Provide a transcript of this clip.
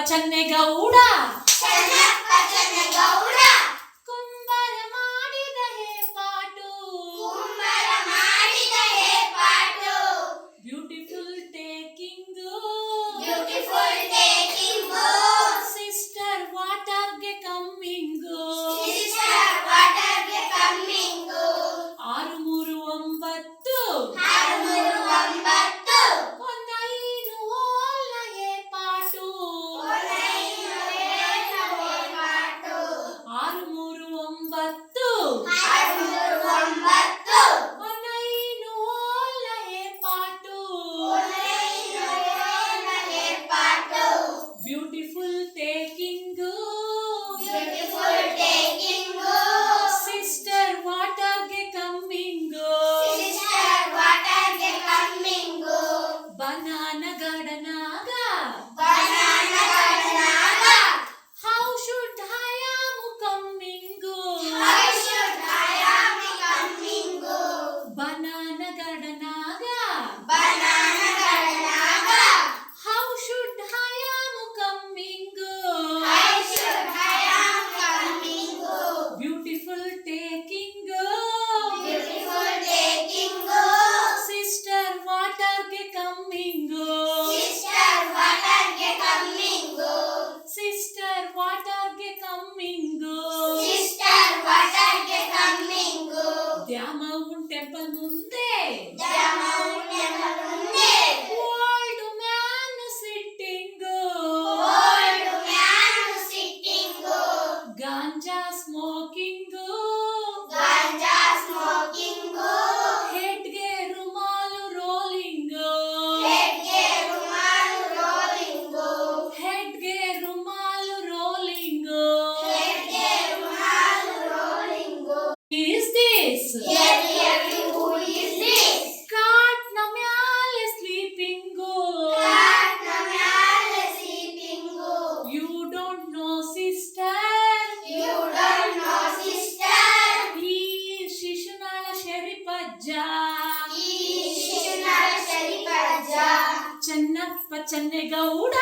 ಚೆನ್ನಗೌಡ ಕುಂಬರ ಮಾಡಿದ pot beautiful taking sister ವಾಟರ್ಗೆ ಕಮ್ಮಿಂಗು 639 ಒಂದೈನು ಓಲಯೇ ಪಾಟು 639 ಒಂದೈನು ಓಲಯೇ ಪಾಟು ಬ್ಯೂಟಿಫುಲ್ ಟೇಕಿಂಗು ಸಿಸ್ಟರ್ ವಾಟರ್ಗೆ ಕಮ್ಮಿಂಗು ಬನಾನ ಗಾರ್ಡನಾಗ how should I am coming banana ಗಾರ್ಡನಾಗ how should I am coming beautiful taking sister ವಾಟರ್ಗೆ ಕಮ್ಮಿಂಗು ಸಿಸ್ಟರ್ ವಾಟರ್ಗೆ ಕಮ್ಮಿಂಗು ದ್ಯಾಮವ್ವನ್ ಟೆಂಪಲ್ ಮುಂದೆ old man sitting ganja smoking ಹೆಡ್ಗೆ ರುಮಾಲು ರೋಲಿಂಗು ಹೆಡ್ಗೆ ರುಮಾಲು ರೋಲಿಂಗು Is this ಕಾಟ್ನ ಮ್ಯಾಲೆ sleeping you don't know sister ಈ ಶಿಶುನಾಳ ಶರೀಫಜ್ಜ ಚೆನ್ನಪ್ಪ ಚೆನ್ನಗೌಡ